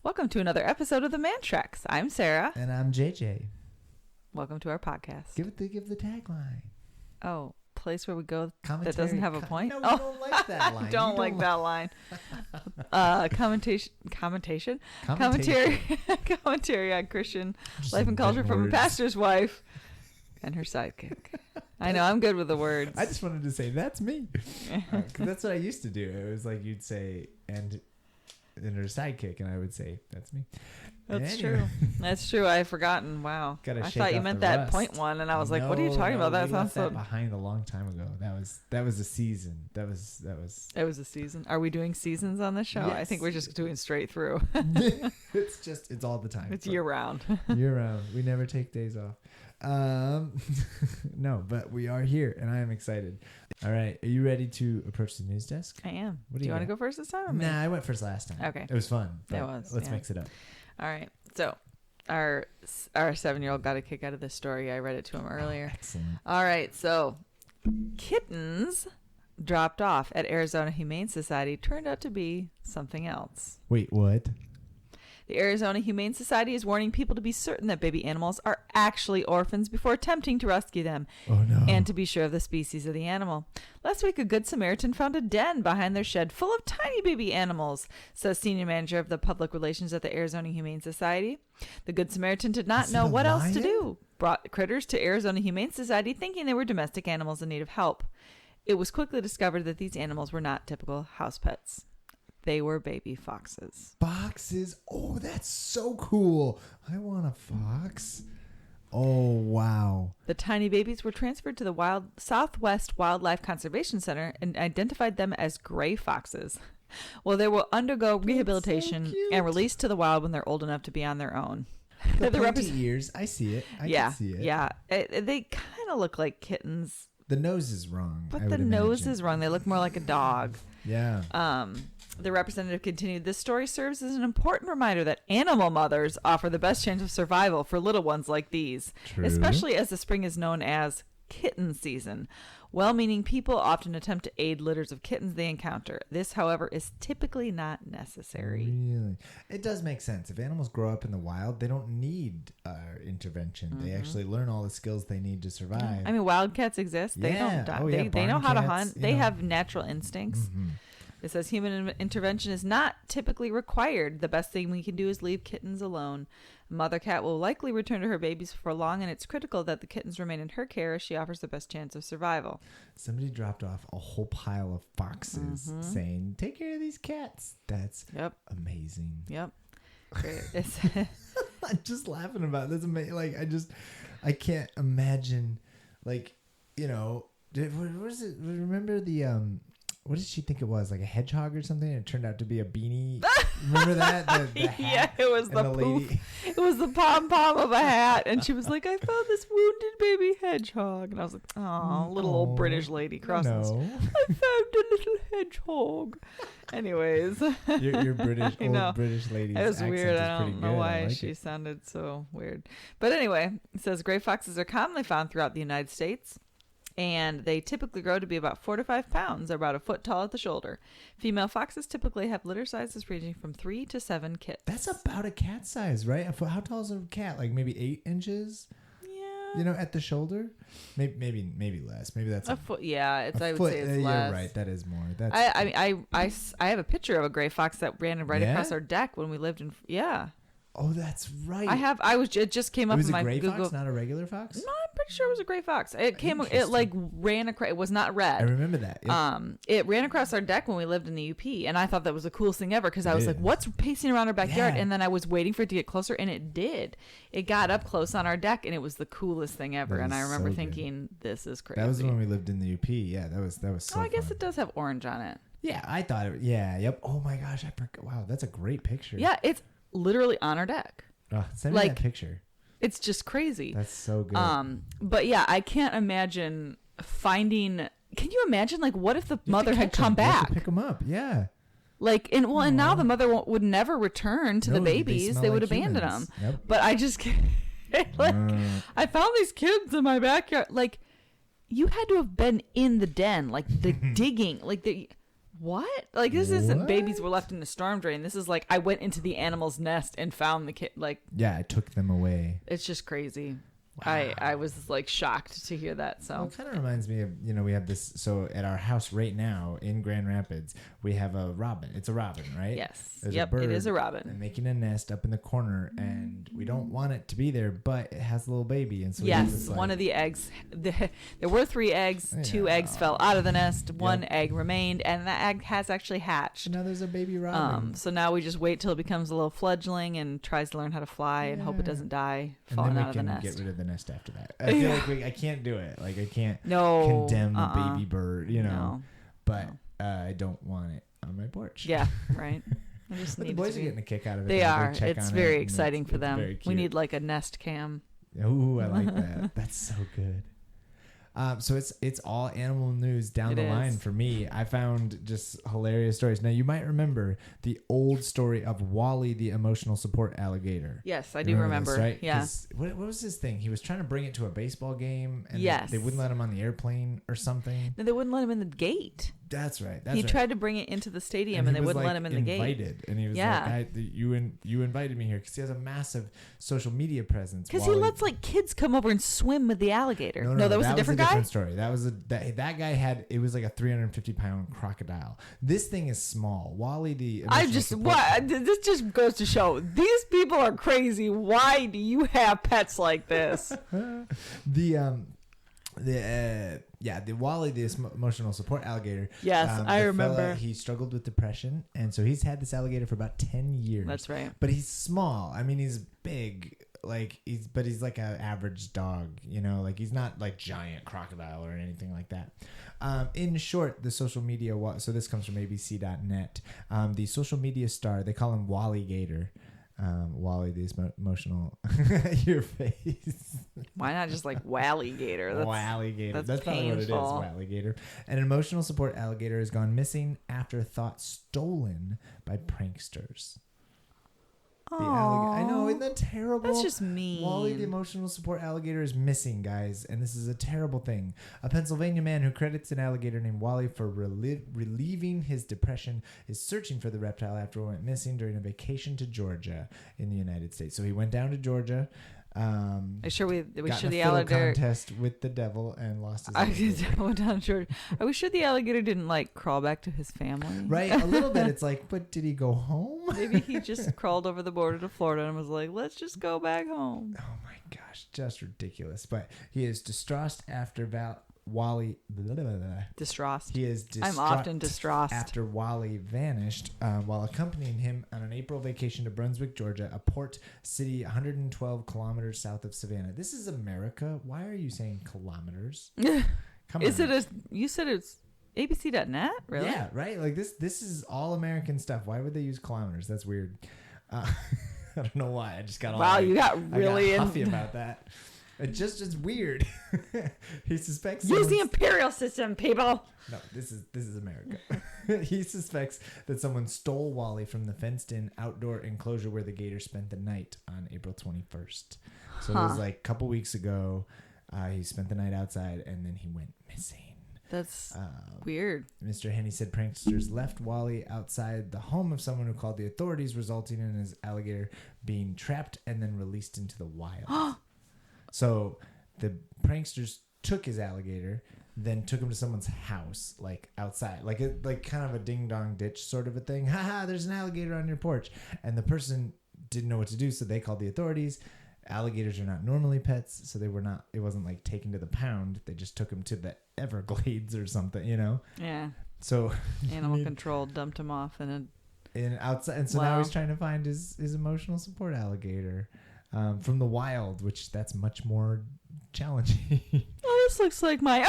Welcome to another episode of the Man Treks. I'm Sarah. And I'm JJ. Welcome to our podcast. Give the tagline. Oh, place where we go Commentary, that doesn't have a point? No, oh. you don't like that line. I don't like that line. Commentary on Christian life and culture from a pastor's wife and her sidekick. I know, I'm good with the words. I just wanted to say, that's me. 'Cause that's what I used to do. It was like you'd say, and her sidekick, and I would say, that's me. That's true. That's true. I've forgotten. Wow. I thought you meant that point one, and I was like, what are you talking about? That sounds so behind a long time ago. That was a season. That was It was a season. Are we doing seasons on this show? Yes. I think we're just doing straight through. It's all the time. It's year round. Year round. We never take days off. No, but we are here, and I am excited. All right, are you ready to approach the news desk? I am. What do you want to go first this time? Or nah, I went first last time. Okay, it was fun. It was. Let's mix it up. All right. So, our 7-year-old got a kick out of this story. I read it to him earlier. Excellent. All right. So, kittens dropped off at Arizona Humane Society turned out to be something else. Wait, what? The Arizona Humane Society is warning people to be certain that baby animals are actually orphans before attempting to rescue them. Oh, no. And to be sure of the species of the animal. Last week, a Good Samaritan found a den behind their shed full of tiny baby animals, says senior manager of the public relations at the Arizona Humane Society. The Good Samaritan did not know what else to do. Brought critters to Arizona Humane Society thinking they were domestic animals in need of help. It was quickly discovered that these animals were not typical house pets. They were baby foxes. Foxes? Oh, that's so cool. I want a fox. Oh, wow. The tiny babies were transferred to the Southwest Wildlife Conservation Center and identified them as gray foxes. Well, they will undergo rehabilitation and released to the wild when they're old enough to be on their own. The pointy ears. I see it. I can see it. Yeah. They kind of look like kittens. The nose is wrong. But the nose is wrong. They look more like a dog. Yeah. The representative continued, this story serves as an important reminder that animal mothers offer the best chance of survival for little ones like these, True. Especially as the spring is known as kitten season. Well-meaning people often attempt to aid litters of kittens they encounter. This, however, is typically not necessary. Really? It does make sense. If animals grow up in the wild, they don't need intervention. Mm-hmm. They actually learn all the skills they need to survive. I mean, wildcats exist. They don't die. They know how to hunt. They have natural instincts. Mm-hmm. It says human intervention is not typically required. The best thing we can do is leave kittens alone. A mother cat will likely return to her babies before long, and it's critical that the kittens remain in her care as she offers the best chance of survival. Somebody dropped off a whole pile of foxes saying, take care of these cats. That's amazing. Yep. I'm just laughing about this. Like, I can't imagine, like, you know, what is it? Remember the, what did she think it was? Like a hedgehog or something? And it turned out to be a beanie. Remember that? The hat yeah, it was the poof. It was the pom-pom of a hat. And she was like, I found this wounded baby hedgehog. And I was like, oh, little old British lady crossing. No. I found a little hedgehog. Anyways. Your British, old British lady. It was weird. I don't know why she sounded so weird. But anyway, it says gray foxes are commonly found throughout the United States. And they typically grow to be about 4 to 5 pounds, or about a foot tall at the shoulder. Female foxes typically have litter sizes ranging from 3 to 7 kits. That's about a cat size, right? How tall is a cat? Like maybe 8 inches? Yeah. You know, at the shoulder? Maybe less. Maybe that's a foot. Yeah, I would say it's less. You're right. That is more. That's I have a picture of a gray fox that ran right across our deck when we lived in. Yeah. Oh, that's right. It just came up in my Google. It was a gray fox, not a regular fox? No, I'm pretty sure it was a gray fox. It like ran across. It was not red. I remember that. Yep. It ran across our deck when we lived in the UP, and I thought that was the coolest thing ever because I was like, "What's pacing around our backyard?" Yeah. And then I was waiting for it to get closer, and it did. It got up close on our deck, and it was the coolest thing ever. And I remember thinking, "This is crazy." That was when we lived in the UP. Yeah, that was so. Oh, I guess it does have orange on it. Yeah, I thought it. Yeah, yep. Oh my gosh, wow, that's a great picture. Yeah, it's literally on our deck. Oh, send me that picture. It's just crazy. That's so good. But yeah, I can't imagine finding. Can you imagine? Like, what if the mother had come back? You have to pick them up. Yeah. Like, and now the mother would never return to the babies. They would abandon them. Yep. But I just can't. I found these kids in my backyard. Like, you had to have been in the den, like the digging, like What? Like, this isn't What? babies were left in the storm drain. This is like I went into the animal's nest and found the kid. Like, Yeah, I took them away. it's just crazy. Wow. I was like shocked to hear that. So Well, it kind of reminds me of, we have this. So at our house right now in Grand Rapids, we have a robin. It's a robin, right? yes, There's yep, a bird it is a and robin. making a nest up in the corner, and we don't want it to be there, but it has a little baby, and so we have Yes, this, like, one of the eggs. There were 3 eggs. 2 eggs fell out of the nest. 1 egg remained, and that egg has actually hatched. So now there's a baby robin. So now we just wait till it becomes a little fledgling and tries to learn how to fly and hope it doesn't die and falling then out we of the can nest. get rid of the nest after that. I feel like I can't do it. Like I can't No, condemn the baby bird, No. but I don't want it on my porch. Yeah, right. I just But the need boys to are be- getting a kick out of it. They They'll go are. check It's on very it, and exciting for it's them. very We cute. need like a nest cam. Ooh, I like that. That's so good. So it's all animal news down the line for me. I found just hilarious stories. Now you might remember the old story of Wally, the emotional support alligator. Yes, I You do remember. this, right? Yeah. 'Cause what was his thing? He was trying to bring it to a baseball game, and Yes. they wouldn't let him on the airplane or something. No, they wouldn't let him in the gate. That's right. He tried to bring it into the stadium, and he they was, wouldn't like, let him in the gate. invited, and he was Yeah. like, you invited me here because he has a massive social media presence. Because he lets like kids come over and swim with the alligator. No, that was a different guy. Story. That was that guy had, it was like a 350-pound crocodile. This thing is small. Wally the This just goes to show these people are crazy. Why do you have pets like this? the Wally the emotional support alligator. Yes, I remember. Fella, he struggled with depression, and so he's had this alligator for about 10 years. That's right. But he's small. I mean, he's big. Like he's like an average dog, like he's not like giant crocodile or anything like that. In short, the social media, so this comes from abc.net. The social media star, they call him Wally-Gator. Wally the emotional, your face. Why not just like Wally-Gator? Wally-Gator. That's probably painful. what it is. Wally-Gator. An emotional support alligator has gone missing after thought stolen by pranksters. I know, isn't that terrible? That's just mean. Wally the emotional support alligator is missing, guys, and this is a terrible thing. A Pennsylvania man who credits an alligator named Wally for relieving his depression is searching for the reptile after it went missing during a vacation to Georgia in the United States. So he went down to Georgia. Are sure we got sure in the a fiddle alligator contest with the devil and lost his I alligator. went down to Georgia. Are we sure the alligator didn't like crawl back to his family? Right, a little bit. It's like, but did he go home? Maybe he just crawled over the border to Florida and was like, let's just go back home. Oh my gosh, just ridiculous. But he is distraught after Wally. Distraught. He is distraught. I'm often distraught. After Wally vanished while accompanying him on an April vacation to Brunswick, Georgia, a port city 112 kilometers south of Savannah. This is America. Why are you saying kilometers? Come on. You said it's abc.net? Really? Yeah, right? Like this is all American stuff. Why would they use kilometers? That's weird. I don't know why. I just got all Wow, you got really huffy about that. It's weird. He suspects Use the someone's- imperial system, people. No, this is America. He suspects that someone stole Wally from the fenced-in outdoor enclosure where the gator spent the night on April 21st. So it was like a couple weeks ago. He spent the night outside, and then he went missing. That's weird. Mr. Henney said pranksters left Wally outside the home of someone who called the authorities, resulting in his alligator being trapped and then released into the wild. So the pranksters took his alligator, then took him to someone's house, like outside, like kind of a ding dong ditch sort of a thing. Haha, there's an alligator on your porch, and the person didn't know what to do, so they called the authorities. Alligators are not normally pets, so it wasn't like taken to the pound. They just took him to the Everglades or something, Yeah. So Animal control dumped him off in outside, and so now he's trying to find his emotional support alligator from the wild, which that's much more challenging. Oh, this looks like my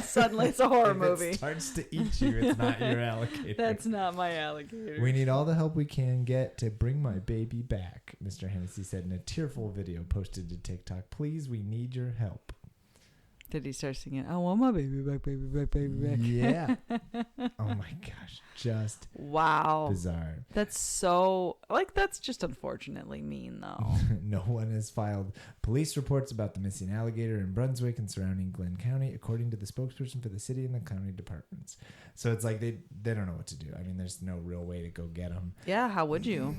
Suddenly it's a horror movie. It starts to eat you. It's not your alligator. That's not my alligator. We need all the help we can get to bring my baby back, Mr. Hennessy said in a tearful video posted to TikTok. Please, we need your help. Did he start singing, I want my baby back, baby back, baby back? Yeah. Oh my gosh. Just wow. bizarre. That's so, that's just unfortunately mean, though. No one has filed police reports about the missing alligator in Brunswick and surrounding Glenn County, according to the spokesperson for the city and the county departments. So it's like they don't know what to do. I mean, there's no real way to go get them. Yeah, how would you?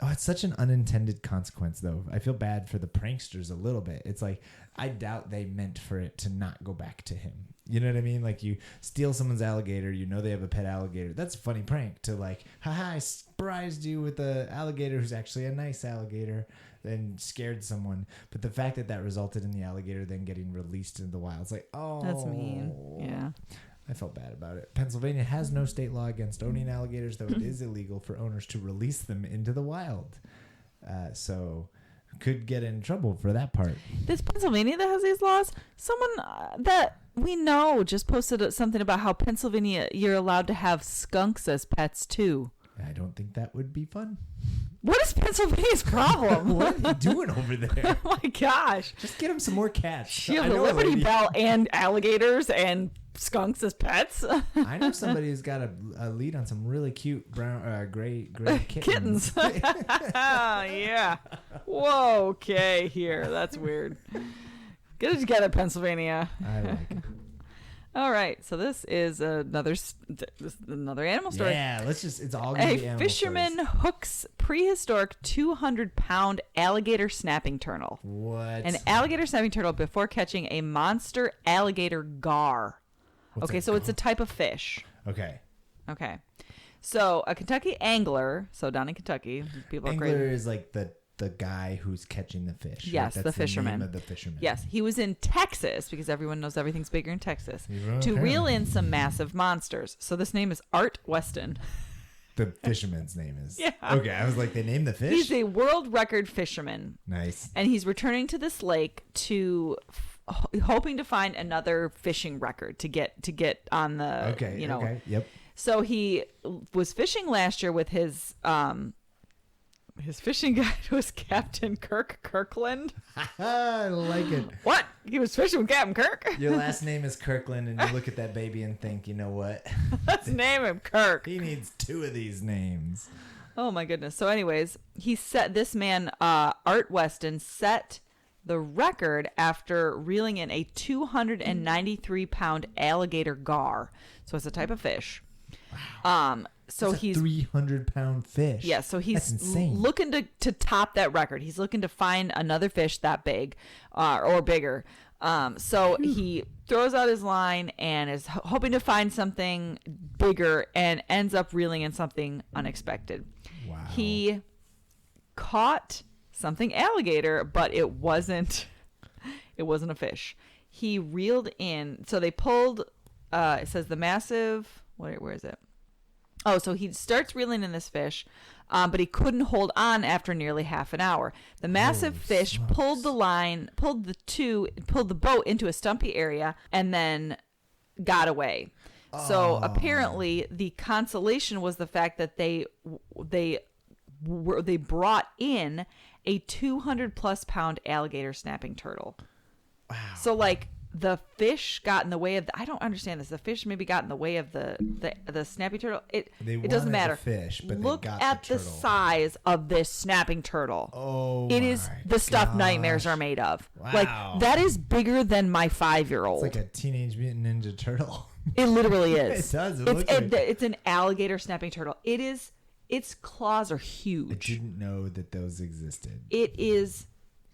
Oh, it's such an unintended consequence, though. I feel bad for the pranksters a little bit. It's like, I doubt they meant for it to not go back to him. You know what I mean? Like, you steal someone's alligator, you know they have a pet alligator. That's a funny prank to like, haha, I surprised you with an alligator who's actually a nice alligator, and scared someone. But the fact that that resulted in the alligator then getting released into the wild, it's like, oh. That's mean. Yeah. I felt bad about it. Pennsylvania has no state law against owning alligators, though it is illegal for owners to release them into the wild. So could get in trouble for that part. This Pennsylvania that has these laws, someone that we know just posted something about how Pennsylvania, you're allowed to have skunks as pets too. I don't think that would be fun. What is Pennsylvania's problem? What are you doing over there? Oh my gosh. Just get them some more cats. You have the Liberty Bell and alligators and skunks as pets. I know somebody who's got a lead on some really cute brown, gray kittens. Yeah. Whoa. Okay. Here. That's weird. Get it together, Pennsylvania. I like it. All right. So this is another animal story. Yeah. It's all going to be A animal fisherman stories. hooks prehistoric 200-pound alligator snapping turtle. What? An alligator snapping turtle before catching a monster alligator gar. What's okay, a so it's a gar? type of fish. Okay. Okay. So a Kentucky angler, so down in Kentucky, people are Angler crazy. is like the guy who's catching the fish. Yes, right? the That's fisherman. name of the fisherman. Yes, he was in Texas, because everyone knows everything's bigger in Texas, to Okay. reel in some massive monsters. So this name is Art Weston. The fisherman's name is. Yeah. Okay, I was like, they named the fish? He's a world record fisherman. Nice. And he's returning to this lake to hoping to find another fishing record to get on the Okay. Yep. So he was fishing last year with his fishing guide was Captain Kirk Kirkland. I like it. What? He was fishing with Captain Kirk? Your last name is Kirkland, and you look at that baby and think, you know what? Let's name him Kirk. He needs 2 of these names. Oh my goodness. So anyways, this man, Art Weston, set the record after reeling in a 293-pound alligator gar. So it's a type of fish. Wow. So That's a he's 300-pound fish. Yeah, so he's That's insane. looking to top that record. He's looking to find another fish that big or bigger. So he throws out his line and is hoping to find something bigger and ends up reeling in something unexpected. Wow. He caught something alligator, but it wasn't a fish. He reeled in. So they pulled, it says the massive, where is it? Oh, so he starts reeling in this fish, but he couldn't hold on after nearly half an hour. The massive fish pulled the line, pulled the boat into a stumpy area, and then got away. So apparently, the consolation was the fact that they brought in a 200+ pound alligator snapping turtle. Wow. So like the fish got in the way of I don't understand this. The fish maybe got in the way of the snapping turtle. It doesn't matter. Fish, but look they got at the the turtle. size of this snapping turtle. Oh, it is the stuff gosh. nightmares are made of. Wow. Like that is bigger than my 5-year-old. It's like a Teenage Mutant Ninja Turtle. It literally is. It does. Looks like it's an alligator snapping turtle. It is. Its claws are huge. I didn't know that those existed. It is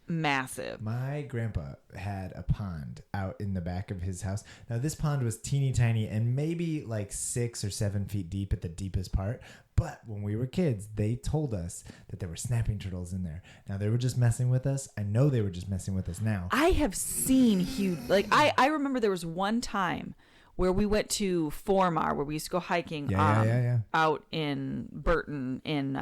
massive. My grandpa had a pond out in the back of his house. Now, this pond was teeny tiny and maybe like 6 or 7 feet deep at the deepest part. But when we were kids, they told us that there were snapping turtles in there. Now, they were just messing with us. I know they were just messing with us now. I have seen huge. Like I remember there was one time where we went to Formar, where we used to go hiking Yeah. out in Burton in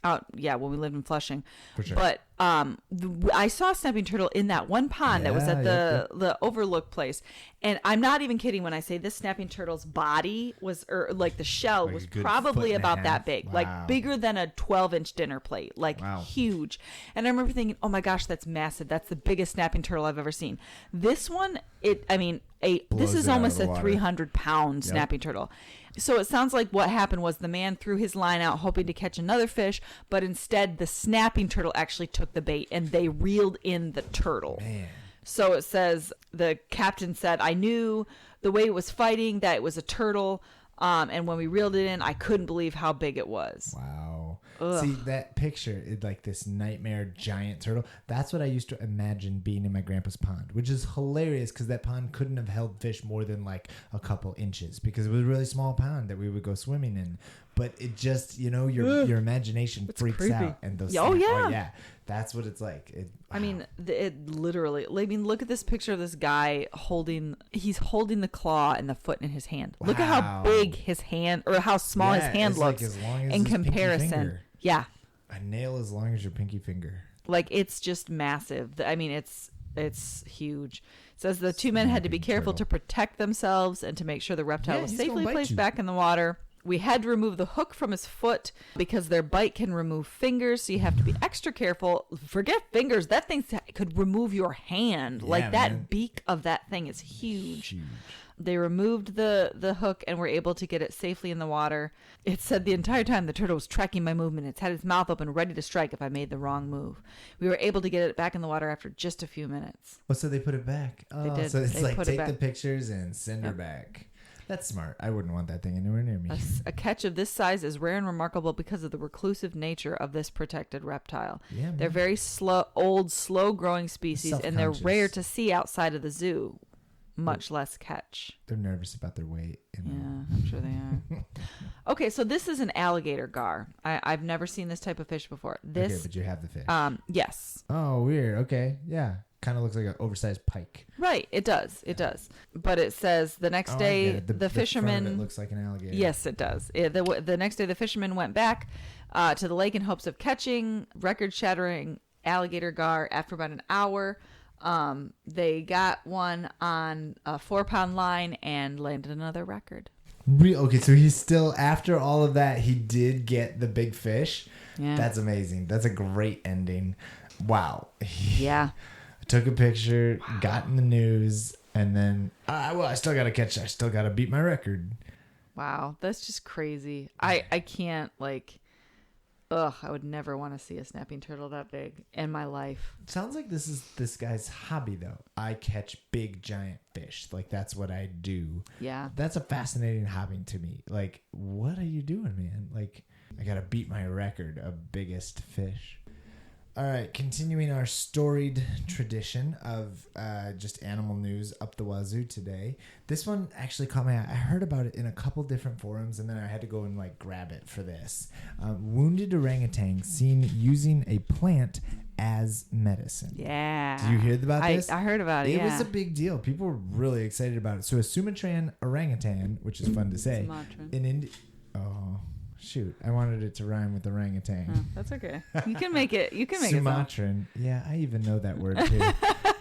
when we lived in Flushing. For sure. But I saw a snapping turtle in that one pond that was at the overlook place. And I'm not even kidding when I say this snapping turtle's body was, or like the shell was probably about that big, like bigger than a 12-inch dinner plate, like huge. And I remember thinking, oh my gosh, that's massive. That's the biggest snapping turtle I've ever seen. This one, this is almost a 300-pound snapping turtle. So it sounds like what happened was the man threw his line out hoping to catch another fish, but instead the snapping turtle actually took the bait and they reeled in the turtle. Man. So it says the captain said, I knew the way it was fighting that it was a turtle. And when we reeled it in, I couldn't believe how big it was. Wow. Ugh. See, that picture, like this nightmare giant turtle, that's what I used to imagine being in my grandpa's pond, which is hilarious because that pond couldn't have held fish more than like a couple inches because it was a really small pond that we would go swimming in. But it just, your imagination freaks creepy. out. And those yeah. That's what it's like. I mean, it literally, look at this picture of this guy he's holding the claw and the foot in his hand. Wow. Look at how big his hand, or how small his hand looks like as long as in comparison. Yeah. A nail as long as your pinky finger. Like, it's just massive. I mean, it's huge. It says the two men had to be careful to protect themselves and to make sure the reptile was safely placed back in the water. We had to remove the hook from his foot because their bite can remove fingers, so you have to be extra careful. Forget fingers. That thing could remove your hand. Yeah, that beak of that thing is huge. They removed the hook and were able to get it safely in the water. It said the entire time the turtle was tracking my movement. It's had its mouth open, ready to strike if I made the wrong move. We were able to get it back in the water after just a few minutes. Oh, so they put it back. Oh, they did. So it's like take the pictures and send her back. That's smart. I wouldn't want that thing anywhere near me. A catch of this size is rare and remarkable because of the reclusive nature of this protected reptile. Yeah, they're very slow-growing species, and they're rare to see outside of the zoo, much less catch. They're nervous about their weight. Yeah, I'm sure they are. Okay, so this is an alligator gar. I've never seen this type of fish before. Okay, but you have the fish. Yes. Oh, weird. Okay, yeah. Kind of looks like an oversized pike. Right, it does. It does. But it says the next day the fisherman... front of it looks like an alligator. Yes, it does. The next day the fisherman went back to the lake in hopes of catching record-shattering alligator gar. After about an hour, they got one on a 4-pound line and landed another record. Okay, so he's still, after all of that, he did get the big fish. Yeah. That's amazing. That's a great ending. Wow. Yeah. Took a picture, got in the news, and then, I still got to catch it. I still got to beat my record. Wow. That's just crazy. I can't, I would never want to see a snapping turtle that big in my life. Sounds like this is this guy's hobby, though. I catch big, giant fish. That's what I do. Yeah. That's a fascinating hobby to me. What are you doing, man? I got to beat my record of biggest fish. All right, continuing our storied tradition of just animal news up the wazoo today. This one actually caught my eye. I heard about it in a couple different forums, and then I had to go and grab it for this. Wounded orangutan seen using a plant as medicine. Yeah. Did you hear about this? I heard about it. It was a big deal. People were really excited about it. So a Sumatran orangutan, which is fun to say, in India. Oh. Shoot, I wanted it to rhyme with orangutan. Oh, that's okay. You can make it. You can make Sumatran. It. Yeah, I even know that word too.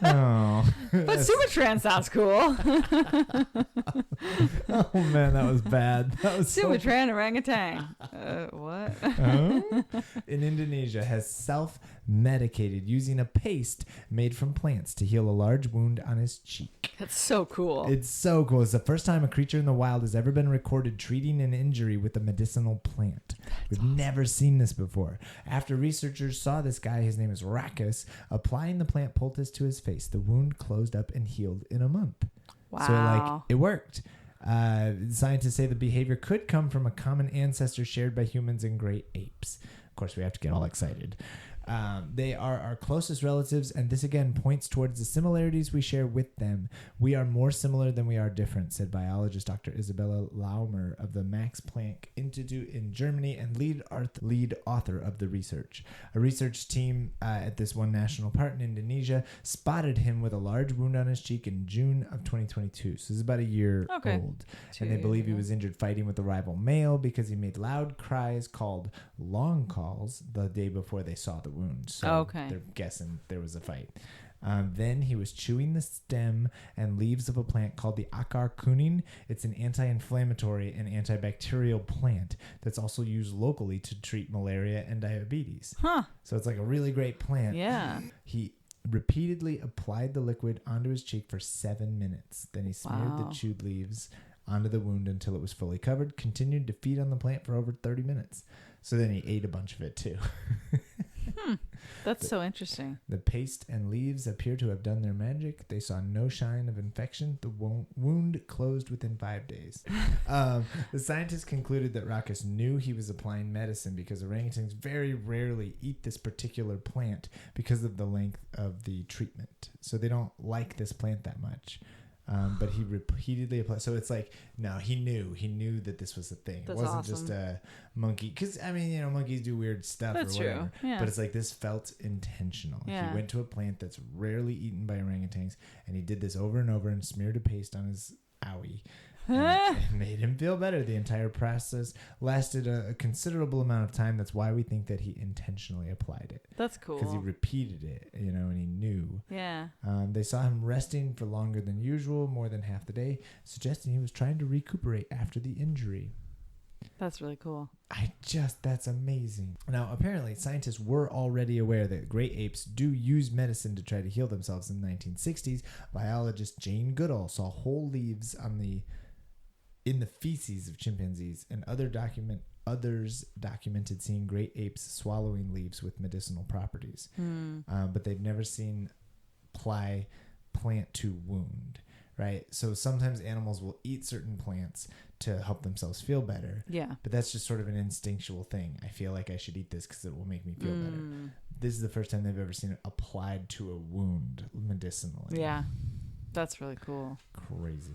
Oh, but Sumatran sounds cool. Oh man, that was bad. That was Sumatran orangutan. What? In Indonesia, has self-medicated using a paste made from plants to heal a large wound on his cheek. That's so cool. It's so cool. It's the first time a creature in the wild has ever been recorded treating an injury with a medicinal plant. We've never seen this before. After researchers saw this guy, his name is Rakus, applying the plant poultice to his face, the wound closed up and healed in a month. Wow. So it worked. Scientists say the behavior could come from a common ancestor shared by humans and great apes. Of course, we have to get all excited. They are our closest relatives, and this again points towards the similarities we share with them. We are more similar than we are different, said biologist Dr. Isabella Laumer of the Max Planck Institute in Germany and lead author of the research. A research team at this one national park in Indonesia spotted him with a large wound on his cheek in June of 2022. So this is about a year old. And they believe he was injured fighting with a rival male because he made loud cries called long calls the day before they saw the wound. So they're guessing there was a fight. Then he was chewing the stem and leaves of a plant called the akar kuning. It's an anti-inflammatory and antibacterial plant that's also used locally to treat malaria and diabetes. So it's like a really great plant. Yeah. He repeatedly applied the liquid onto his cheek for 7 minutes. Then he smeared the chewed leaves onto the wound until it was fully covered, continued to feed on the plant for over 30 minutes. So then he ate a bunch of it too. That's so interesting. The paste and leaves appear to have done their magic. They saw no sign of infection. The wound closed within 5 days. The scientists concluded that Rakus knew he was applying medicine because orangutans very rarely eat this particular plant because of the length of the treatment. So they don't like this plant that much. But he repeatedly applied. So it's like, no, he knew that this was a thing. That's it wasn't awesome. Just a monkey. Because, I mean, monkeys do weird stuff That's or whatever. true. Yeah. But it's like this felt intentional. Yeah. He went to a plant that's rarely eaten by orangutans, and he did this over and over and smeared a paste on his owie. And it made him feel better. The entire process lasted a considerable amount of time. That's why we think that he intentionally applied it. That's cool. Because he repeated it, and he knew. Yeah. They saw him resting for longer than usual, more than half the day, suggesting he was trying to recuperate after the injury. That's really cool. That's amazing. Now, apparently, scientists were already aware that great apes do use medicine to try to heal themselves. In the 1960s, biologist Jane Goodall saw whole leaves in the feces of chimpanzees, and others documented seeing great apes swallowing leaves with medicinal properties. But they've never seen apply plant to wound, right? So sometimes animals will eat certain plants to help themselves feel better. Yeah. But that's just sort of an instinctual thing. I feel like I should eat this because it will make me feel better. This is the first time they've ever seen it applied to a wound medicinally. Yeah. That's really cool. Crazy.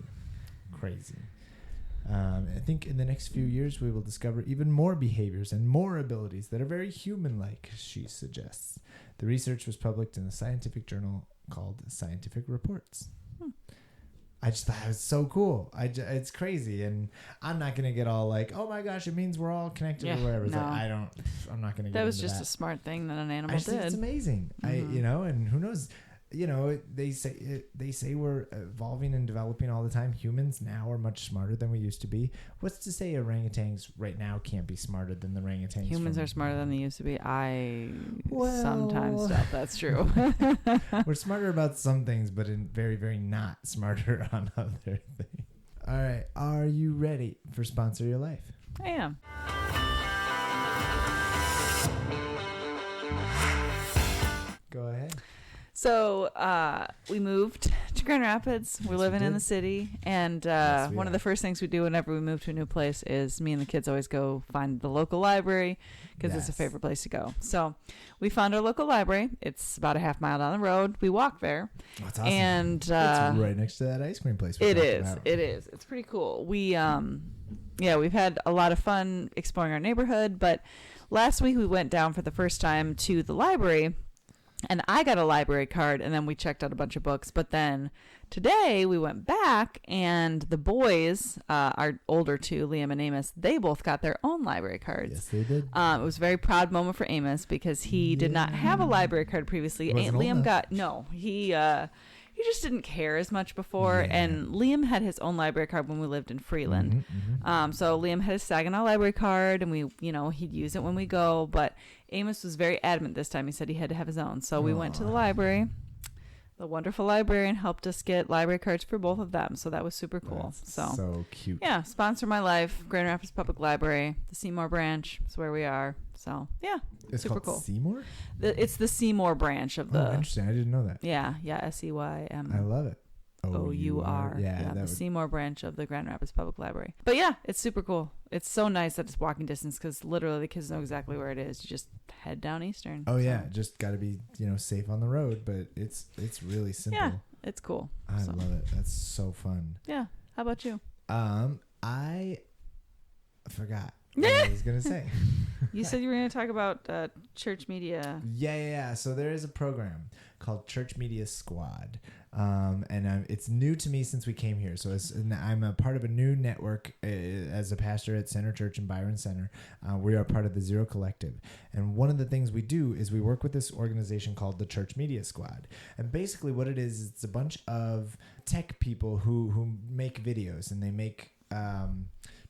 I think in the next few years, we will discover even more behaviors and more abilities that are very human-like, she suggests. The research was published in a scientific journal called Scientific Reports. I just thought it was so cool. It's crazy. And I'm not going to get all like, oh my gosh, it means we're all connected or whatever. It's no. like, I'm not going to get into that. That was just a smart thing that an animal I just did. think it's amazing. And who knows, they say we're evolving and developing all the time. Humans now are much smarter than we used to be. What's to say orangutans right now can't be smarter than the orangutans? Humans are smarter than they used to be. I sometimes doubt that's true. We're smarter about some things, but in very, very not smarter on other things. All right. Are you ready for Sponsor Your Life? I am. Go ahead. So we moved to Grand Rapids. We're living in the city. And one of the first things we do whenever we move to a new place is me and the kids always go find the local library because it's a favorite place to go. So we found our local library. It's about a half mile down the road. We walk there. Oh, that's awesome. And it's right next to that ice cream place. It is. It's pretty cool. We've had a lot of fun exploring our neighborhood. But last week we went down for the first time to the library. And I got a library card, and then we checked out a bunch of books. But then today we went back, and the boys, our older two, Liam and Amos, they both got their own library cards. Yes, they did. It was a very proud moment for Amos because he did not have a library card previously. Liam he just didn't care as much before. Yeah. And Liam had his own library card when we lived in Freeland. So Liam had his Saginaw library card, and he'd use it when we go. But Amos was very adamant this time. He said he had to have his own. So we went to the library. The wonderful librarian helped us get library cards for both of them. So that was super cool. That's so cute. Yeah. Sponsor my life. Grand Rapids Public Library. The Seymour branch is where we are. So, yeah. It's super called cool. Seymour? It's the Seymour branch of the... Oh, interesting. I didn't know that. Yeah. Seym. I love it. OUR. Yeah, the Seymour branch of the Grand Rapids Public Library. But yeah, it's super cool. It's so nice that it's walking distance because literally the kids know exactly where it is. You just head down Eastern. Oh, yeah. Just got to be, safe on the road, but it's really simple. Yeah, it's cool. I love it. That's so fun. Yeah. How about you? I forgot what I was going to say. You said you were going to talk about church media. Yeah. So there is a program called Church Media Squad. And it's new to me since we came here. So I'm a part of a new network as a pastor at Center Church in Byron Center. We are part of the Zero Collective. And one of the things we do is we work with this organization called the Church Media Squad. And basically what it is, it's a bunch of tech people who make videos, and they make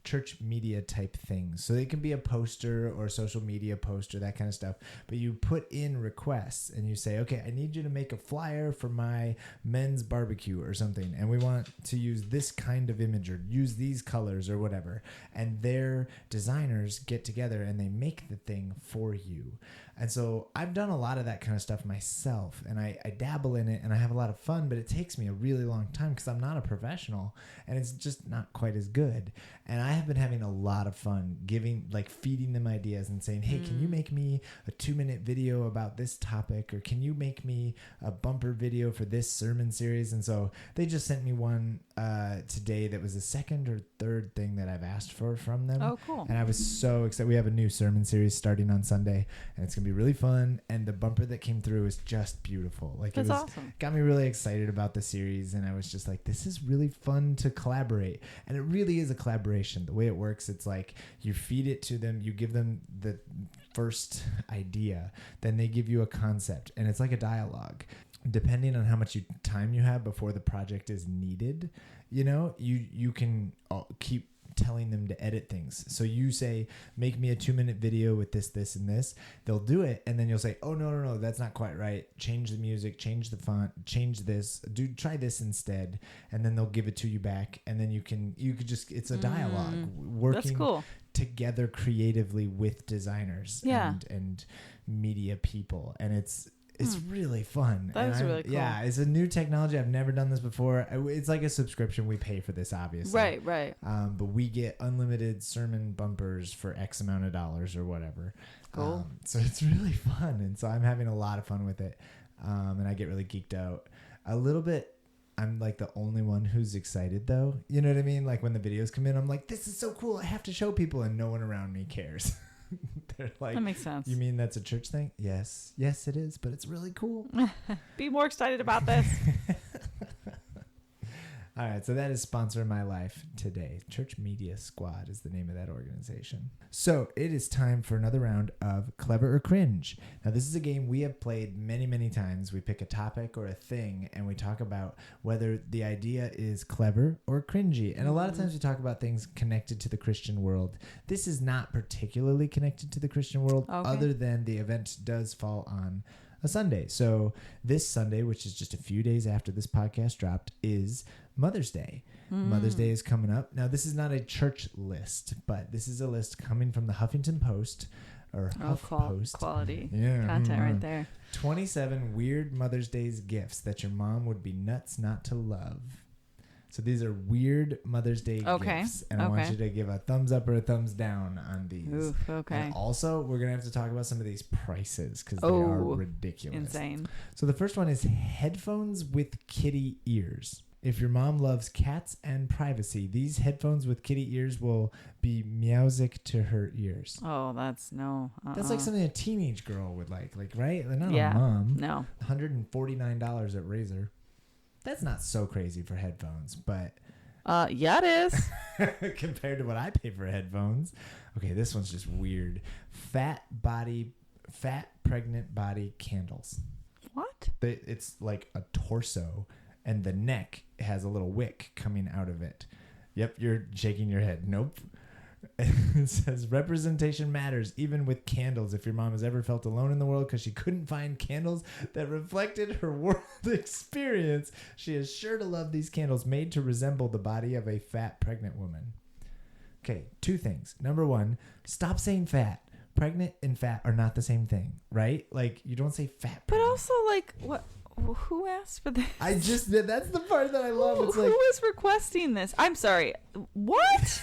church media type things. So it can be a poster or a social media poster, that kind of stuff. But you put in requests and you say, okay, I need you to make a flyer for my men's barbecue or something. And we want to use this kind of image or use these colors or whatever. And their designers get together and they make the thing for you. And so I've done a lot of that kind of stuff myself, and I dabble in it and I have a lot of fun, but it takes me a really long time because I'm not a professional and it's just not quite as good. And I have been having a lot of fun feeding them ideas and saying, hey, can you make me a 2-minute video about this topic? Or can you make me a bumper video for this sermon series? And so they just sent me one today that was the second or third thing that I've asked for from them. Oh, cool. And I was so excited. We have a new sermon series starting on Sunday, and it's going to be really fun. And the bumper that came through is just beautiful. That's awesome. Got me really excited about the series. And I was just like, this is really fun to collaborate. And it really is a collaboration. The way it works, it's like you feed it to them, you give them the first idea, then they give you a concept, and it's like a dialogue. Depending on how much time you have before the project is needed, you can keep telling them to edit things. So you say, make me a 2-minute video with this, this, and this. They'll do it, and then you'll say, oh, no, that's not quite right. Change the music, change the font, change this, try this instead. And then they'll give it to you back, and then you could just, it's a dialogue, working together creatively with designers and media people. And it's really fun. That is really cool. Yeah, it's a new technology. I've never done this before. It's like a subscription. We pay for this, obviously. Right. But we get unlimited sermon bumpers for X amount of dollars or whatever. Cool. So it's really fun. And so I'm having a lot of fun with it. And I get really geeked out. A little bit. I'm like the only one who's excited, though. You know what I mean? Like when the videos come in, I'm like, this is so cool. I have to show people, and no one around me cares. They're like, that makes sense. You mean that's a church thing? Yes, it is, but it's really cool. Be more excited about this. All right, so that is Sponsor My Life today. Church Media Squad is the name of that organization. So it is time for another round of Clever or Cringe. Now, this is a game we have played many, many times. We pick a topic or a thing, and we talk about whether the idea is clever or cringy. And a lot of times we talk about things connected to the Christian world. This is not particularly connected to the Christian world, other than the event does fall on a Sunday. So this Sunday, which is just a few days after this podcast dropped, is Mother's Day. Mother's Day is coming up. Now, this is not a church list, but this is a list coming from the Huffington Post or HuffPost. Quality content right there. 27 weird Mother's Day's gifts that your mom would be nuts not to love. So these are weird Mother's Day gifts, and I want you to give a thumbs up or a thumbs down on these. Oof, okay. And also, we're going to have to talk about some of these prices because they are ridiculous. Insane. So the first one is headphones with kitty ears. If your mom loves cats and privacy, these headphones with kitty ears will be meowsic to her ears. Oh, that's no. That's like something a teenage girl would like, right? Like not a mom. No. $149 at Razor. That's not so crazy for headphones, but yeah, it is. compared to what I pay for headphones. Okay, this one's just weird. Fat pregnant body candles. What? It's like a torso, and the neck has a little wick coming out of it. Yep, you're shaking your head. Nope. It says representation matters even with candles. If your mom has ever felt alone in the world because she couldn't find candles that reflected her world experience, she is sure to love these candles made to resemble the body of a fat pregnant woman. Okay, 2 things. Number 1, stop saying fat. Pregnant and fat are not the same thing, right? Like you don't say fat. But also, like, Who asked for this? That's the part that I love. It's like, who is requesting this? I'm sorry. What?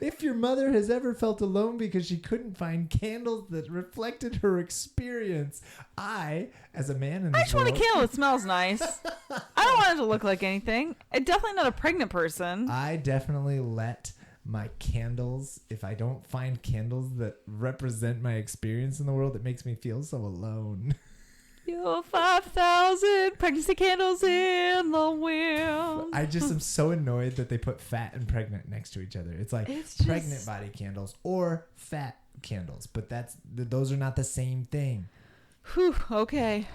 if your mother has ever felt alone because she couldn't find candles that reflected her experience, as a man in this I just want a world, candle that smells nice. I don't want it to look like anything. I'm definitely not a pregnant person. I definitely let my candles, if I don't find candles that represent my experience in the world, it makes me feel so alone. Your 5,000 pregnancy candles in the wind. I just am so annoyed that they put fat and pregnant next to each other. It's like pregnant body candles or fat candles, but those are not the same thing. Whew, okay.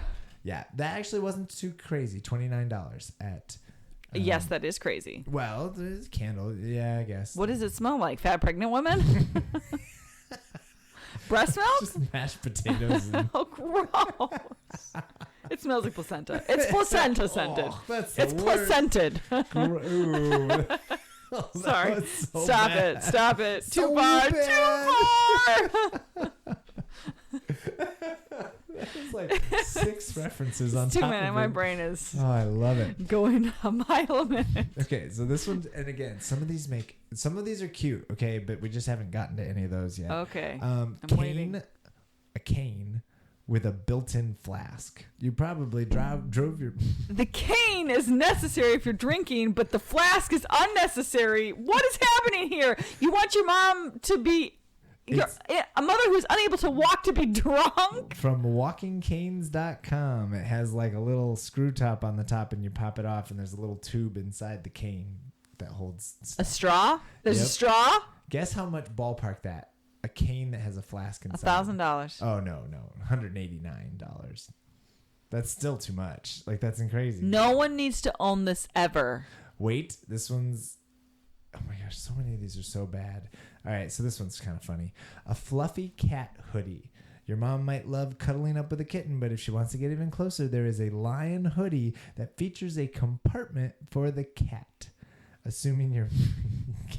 Yeah, that actually wasn't too crazy. $29 at... yes, that is crazy. Well, there's a candle. Yeah, I guess. What does it smell like? Fat pregnant women? Breast milk? Just mashed potatoes. Oh, gross. It smells like placenta. It's placenta scented. Oh, that's it's placented. Oh, sorry. So Stop bad. it. Stop it. So Too far. bad. Too far. There's like 6 references on It's too top many. of My it. brain is Oh, I love it. going a mile a minute. Okay, so this one, and again, some of these are cute, okay, but we just haven't gotten to any of those yet. Okay. A cane with a built-in flask. You probably drove your... The cane is necessary if you're drinking, but the flask is unnecessary. What is happening here? You want your mom to be... a mother who's unable to walk to be drunk? From walkingcanes.com, it has like a little screw top on the top, and you pop it off, and there's a little tube inside the cane that holds stuff. A straw? There's a straw? Guess how much ballpark that? A cane that has a flask inside. $1,000. Oh, no. $189. That's still too much. Like, that's crazy. No one needs to own this ever. Wait, this one's... Oh my gosh, so many of these are so bad. All right, so this one's kind of funny. A fluffy cat hoodie. Your mom might love cuddling up with a kitten, but if she wants to get even closer, there is a lion hoodie that features a compartment for the cat, assuming your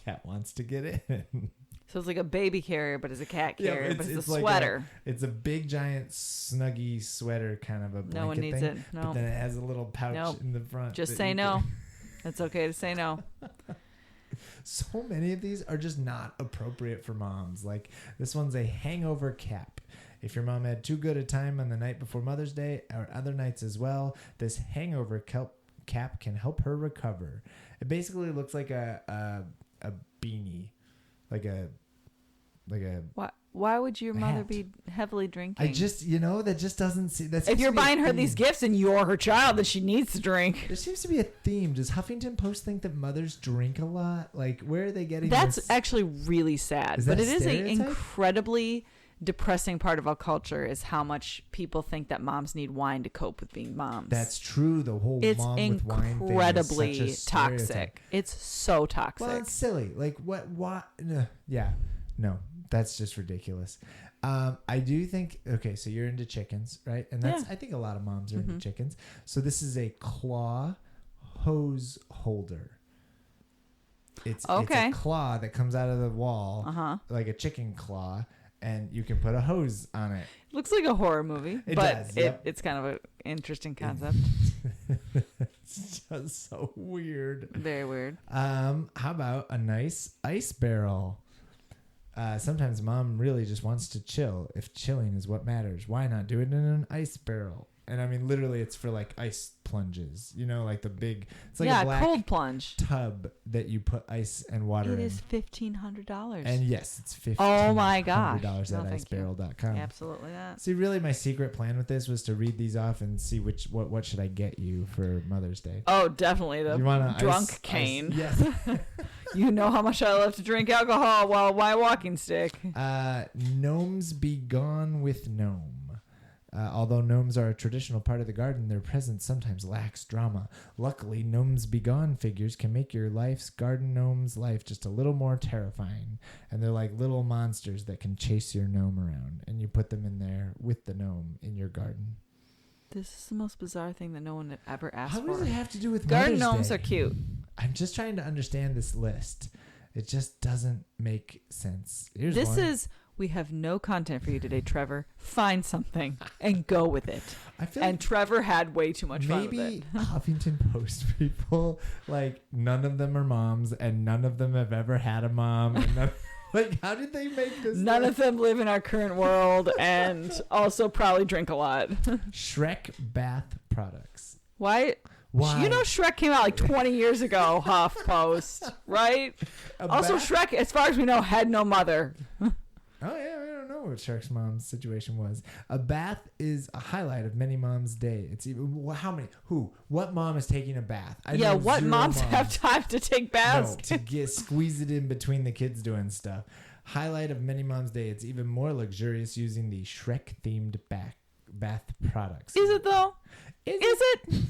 cat wants to get in. So it's like a baby carrier, but it's a cat carrier, but it's a like sweater. It's a big, giant, snuggy sweater, kind of a blanket No one needs thing, it. No. But then it has a little pouch in the front. Just say no. It's okay to say no. So many of these are just not appropriate for moms. Like this one's a hangover cap. If your mom had too good a time on the night before Mother's Day or other nights as well, this hangover cap can help her recover. It basically looks like a beanie, like a. Why would your mother hat. be heavily drinking? I just, that just doesn't see. That if you're buying her these gifts and you're her child, then she needs to drink. There seems to be a theme. Does Huffington Post think that mothers drink a lot? Like, where are they getting That's this? actually really sad. Is that but a it is an stereotype? incredibly depressing part of our culture is how much people think that moms need wine to cope with being moms. That's true. The whole it's mom with wine thing is incredibly such a stereotype. toxic. It's so toxic. Well, it's silly. Like, what? Yeah. No, that's just ridiculous. I do think, okay, so you're into chickens, right? And that's, I think a lot of moms are into chickens. So this is a claw hose holder. It's a claw that comes out of the wall, like a chicken claw, and you can put a hose on it. Looks like a horror movie, It but does, yep. it's kind of an interesting concept. It's just so weird. Very weird. How about a nice ice barrel? Sometimes mom really just wants to chill. If chilling is what matters, why not do it in an ice barrel? And I mean, literally, it's for like ice plunges. Like the big. It's like a black cold plunge tub that you put ice and water in. It is $1,500. And yes, it's $1,500 Oh my gosh! at icebarrel.com. Absolutely not. See, really, my secret plan with this was to read these off and see what should I get you for Mother's Day. Oh, definitely the drunk cane. Yes. You know how much I love to drink alcohol while my walking stick. Gnomes be gone with gnome. Although gnomes are a traditional part of the garden, their presence sometimes lacks drama. Luckily, Gnomes Be Gone figures can make your garden gnome's life just a little more terrifying. And they're like little monsters that can chase your gnome around. And you put them in there with the gnome in your garden. This is the most bizarre thing that no one had ever asked for. How does it have to do with garden Mother's gnomes Day? are cute. I'm just trying to understand this list. It just doesn't make sense. Here's This one. is We have no content for you today, Trevor. Find something and go with it. I feel and like Trevor had way too much fun with it. maybe Huffington Post people, like none of them are moms and none of them have ever had a mom. And none, like, how did they make this? None of them live in our current world and also probably drink a lot. Shrek bath products. Why? You know Shrek came out like 20 years ago, HuffPost, right? Also, Shrek, as far as we know, had no mother. Oh, yeah, I don't know what Shrek's mom's situation was. A bath is a highlight of many moms' day. It's even, what mom is taking a bath? What moms have time to take baths? No, to squeeze it in between the kids doing stuff. Highlight of many moms' day. It's even more luxurious using the Shrek-themed bath products. Is it, though? Is it?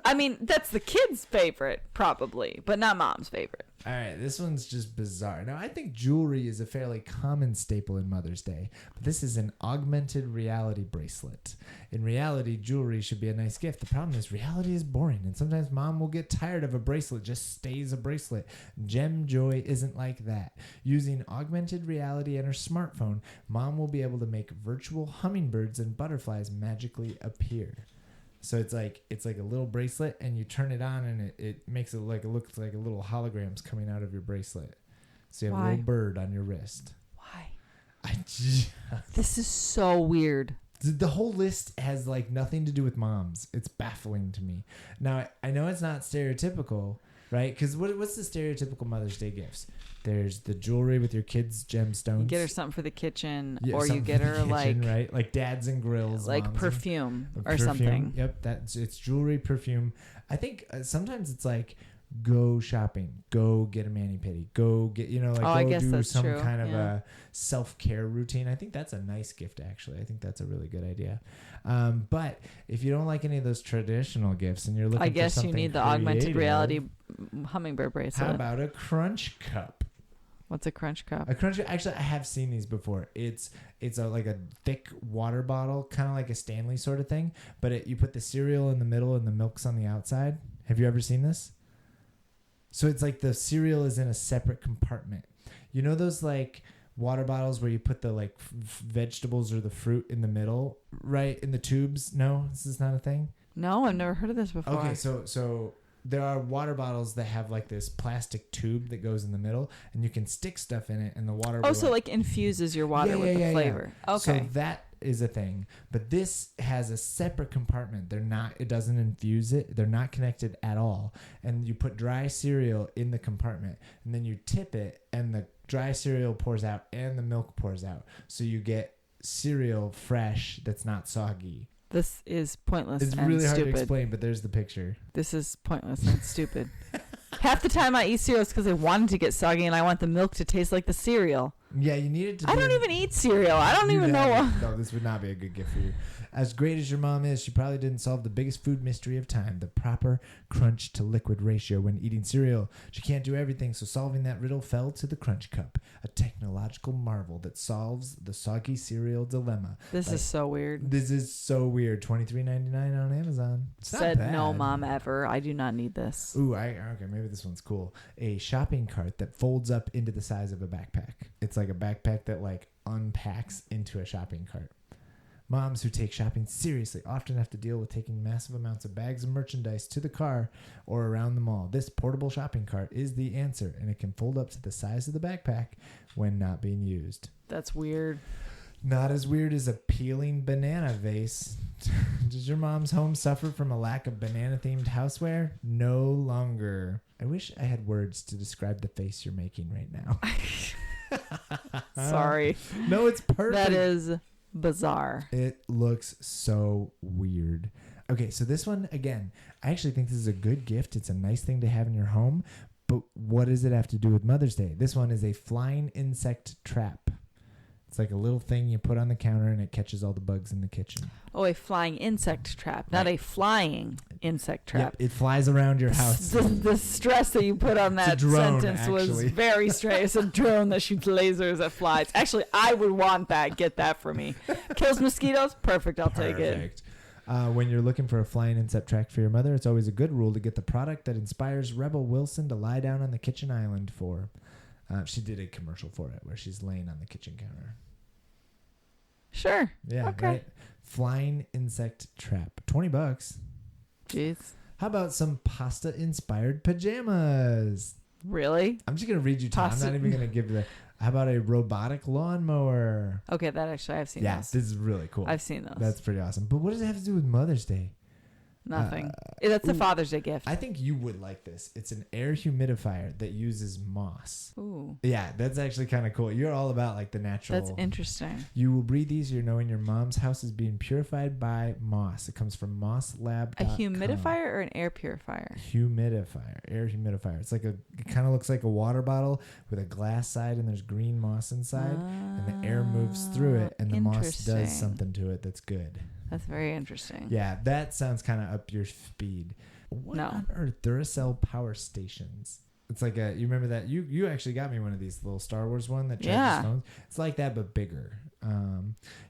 I mean, that's the kids' favorite, probably, but not mom's favorite. All right, this one's just bizarre. Now, I think jewelry is a fairly common staple in Mother's Day, but this is an augmented reality bracelet. In reality, jewelry should be a nice gift. The problem is reality is boring, and sometimes mom will get tired of a bracelet, just stays a bracelet. Gem Joy isn't like that. Using augmented reality and her smartphone, mom will be able to make virtual hummingbirds and butterflies magically appear. So it's like a little bracelet, and you turn it on, and it makes it looks like a little holograms coming out of your bracelet. So you have a little bird on your wrist. Why? This is so weird. The whole list has like nothing to do with moms. It's baffling to me. Now I know it's not stereotypical, right? Because what's the stereotypical Mother's Day gifts? There's the jewelry with your kids' gemstones. You get her something for the kitchen, or you get her kitchen, right? Like dads and grills, like perfume or something. Yep, it's jewelry, perfume. I think sometimes it's like go shopping, go get a mani-pedi, go get I guess do that's some true. kind of a self-care routine. I think that's a nice gift, actually. I think that's a really good idea. But if you don't like any of those traditional gifts and you're looking, I guess for something you need the creative, augmented reality hummingbird bracelet. How about a crunch cup? What's a crunch cup? Actually, I have seen these before. It's like a thick water bottle, kind of like a Stanley sort of thing. But you put the cereal in the middle and the milk's on the outside. Have you ever seen this? So it's like the cereal is in a separate compartment. You know those like water bottles where you put the like vegetables or the fruit in the middle, right? In the tubes? No, this is not a thing. No, I've never heard of this before. Okay, so there are water bottles that have like this plastic tube that goes in the middle, and you can stick stuff in it, and the water. Oh, so like infuses your water with the flavor. Yeah. Okay. So that is a thing, but this has a separate compartment. It doesn't infuse it. They're not connected at all. And you put dry cereal in the compartment, and then you tip it, and the dry cereal pours out, and the milk pours out. So you get cereal fresh that's not soggy. This is pointless and stupid. It's really hard to explain, but there's the picture. This is pointless and stupid. Half the time I eat cereal is because I want it to get soggy and I want the milk to taste like the cereal. Yeah, you need it to. I don't even eat cereal. I don't even know. No, this would not be a good gift for you. As great as your mom is, she probably didn't solve the biggest food mystery of time, the proper crunch to liquid ratio when eating cereal. She can't do everything, so solving that riddle fell to the Crunch Cup, a technological marvel that solves the soggy cereal dilemma. This is so weird. This is so weird. $23.99 on Amazon. Said no mom ever. I do not need this. Ooh, okay, maybe this one's cool. A shopping cart that folds up into the size of a backpack. It's like a backpack that like unpacks into a shopping cart. Moms who take shopping seriously often have to deal with taking massive amounts of bags of merchandise to the car or around the mall. This portable shopping cart is the answer, and it can fold up to the size of the backpack when not being used. That's weird. Not as weird as a peeling banana vase. Does your mom's home suffer from a lack of banana-themed houseware? No longer. I wish I had words to describe the face you're making right now. Sorry. No, it's perfect. That is bizarre. It looks so weird. Okay, so this one, again, I actually think this is a good gift. It's a nice thing to have in your home. But what does it have to do with Mother's Day? This one is a flying insect trap. It's like a little thing you put on the counter and it catches all the bugs in the kitchen. Oh, a flying insect trap, not a flying insect trap. Yep, it flies around your house. The stress that you put on that drone, sentence actually. was very strange. It's a drone that shoots lasers at flies. Actually, I would want that. Get that for me. Kills mosquitoes? Perfect. I'll take it. When you're looking for a flying insect trap for your mother, it's always a good rule to get the product that inspires Rebel Wilson to lie down on the kitchen island for. She did a commercial for it where she's laying on the kitchen counter. Sure. Yeah, Okay. right. Flying insect trap. $20. Jeez. How about some pasta-inspired pajamas? Really? I'm just going to read you, Tom. I'm not even going to give the... How about a robotic lawnmower? Okay, that actually, I've seen Yeah, those. this is really cool. I've seen those. That's pretty awesome. But what does it have to do with Mother's Day? Nothing. That's a Father's Day gift. I think you would like this. It's an air humidifier that uses moss. Ooh. Yeah, that's actually kind of cool. You're all about like the natural. That's interesting. You will breathe easier knowing your mom's house is being purified by moss. It comes from mosslab.com. A humidifier or an air purifier? Humidifier, air humidifier. It's like it kind of looks like a water bottle with a glass side and there's green moss inside, and the air moves through it, and the moss does something to it that's good. That's very interesting. Yeah, that sounds kind of up your speed. What on earth? Duracell power stations. It's like you remember that? You actually got me one of these little Star Wars one that charges phones. It's like that, but bigger.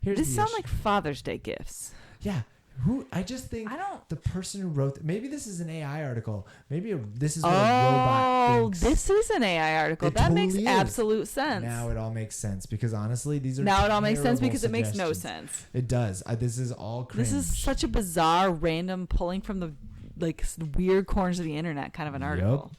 These sound like Father's Day gifts. Yeah. I just think the person who wrote maybe this is an AI article. Maybe this is what a robot thinks. This is an AI article. That totally makes absolute sense. Now it all makes sense because honestly, these are now it all makes sense because it makes no sense. It does. This is all cringe. This is such a bizarre, random pulling from the weird corners of the internet kind of an article.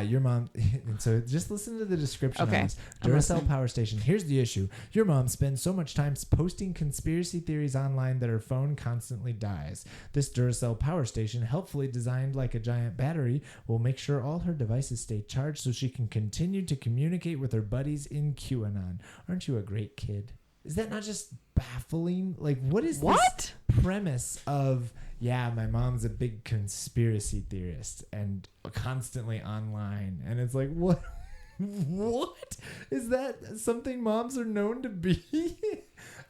Your mom, and so just listen to the description okay. on this. Duracell power station. Here's the issue. Your mom spends so much time posting conspiracy theories online that her phone constantly dies. This Duracell power station, helpfully designed like a giant battery, will make sure all her devices stay charged so she can continue to communicate with her buddies in QAnon. Aren't you a great kid? Is that not just baffling? Like, what is this premise of, yeah, my mom's a big conspiracy theorist and constantly online. And it's like, what? What? Is that something moms are known to be?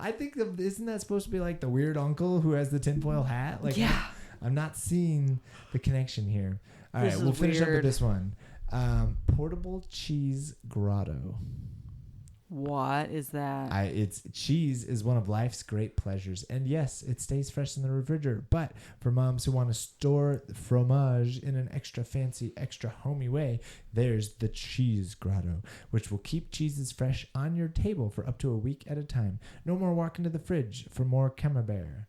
I think, isn't that supposed to be like the weird uncle who has the tinfoil hat? Like, yeah. I'm not seeing the connection here. All right, we'll finish up with this one. Portable cheese grotto. What is that? It's cheese is one of life's great pleasures, and yes, it stays fresh in the refrigerator. But for moms who want to store fromage in an extra fancy, extra homey way, there's the cheese grotto, which will keep cheeses fresh on your table for up to a week at a time. No more walking to the fridge for more camembert.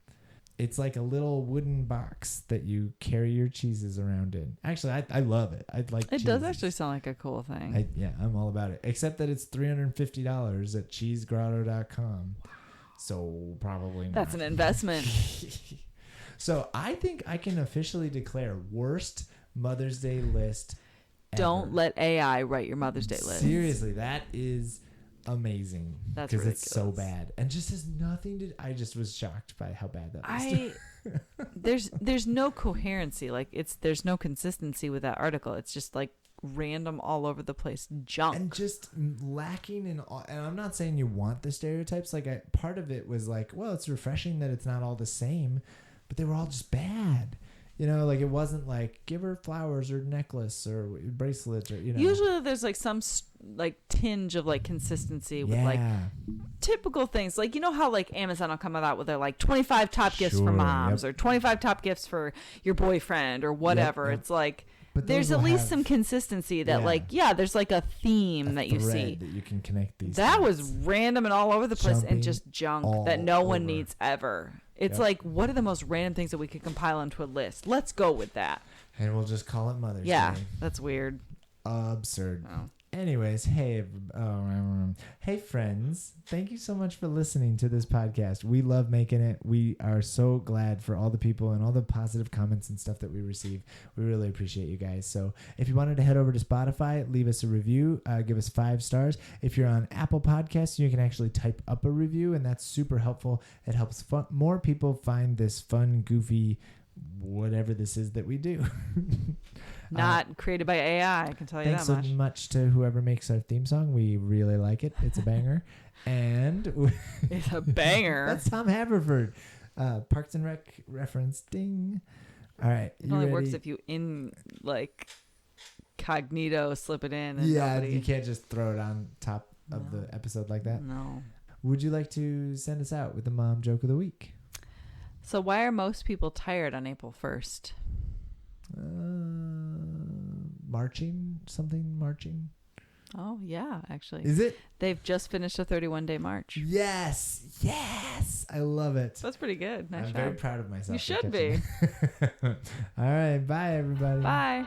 It's like a little wooden box that you carry your cheeses around in. Actually, I love it. I like it. It does actually sound like a cool thing. I'm all about it. Except that it's $350 at cheesegrotto.com. So probably not. That's an investment. So I think I can officially declare worst Mother's Day list ever. Don't let AI write your Mother's Day list. Seriously, that is amazing. That's because ridiculous. It's so bad and just has nothing to. I just was shocked by how bad that was. There's no coherency. Like there's no consistency with that article. It's just like random all over the place junk and just lacking in all. And I'm not saying you want the stereotypes. Like part of it was like, well, it's refreshing that it's not all the same, but they were all just bad. You know, like it wasn't like give her flowers or necklace or bracelets or, you know. Usually there's like some like tinge of like consistency with like typical things. Like, you know how like Amazon will come out with their like 25 top gifts for moms or 25 top gifts for your boyfriend or whatever. It's like but there's at least some consistency that there's like a theme that you see. That you can connect these that things. Was random and all over the place and just junk that no one needs ever. It's like, what are the most random things that we could compile into a list? Let's go with that. And we'll just call it Mother's Day. Yeah, that's weird. Absurd. Oh. Anyways, hey friends. Thank you so much for listening to this podcast. We love making it. We are so glad for all the people and all the positive comments and stuff that we receive. We really appreciate you guys. So if you wanted to head over to Spotify, leave us a review, give us 5 stars. If you're on Apple Podcasts, you can actually type up a review, and that's super helpful. It helps more people find this fun, goofy, whatever this is that we do. Not created by AI, I can tell you that much. Thanks so much to whoever makes our theme song. We really like it. It's a banger. And it's a banger. That's Tom Haverford. Parks and Rec reference. Ding. All right. It only works if you cognito slip it in. And you can't just throw it on top of the episode like that. No. Would you like to send us out with the mom joke of the week? So why are most people tired on April 1st? Marching. Oh, yeah, actually. Is it? They've just finished a 31-day march. Yes. I love it. That's pretty good. Nice I'm job. very proud of myself. You for should catching be. it. All right. Bye, everybody. Bye.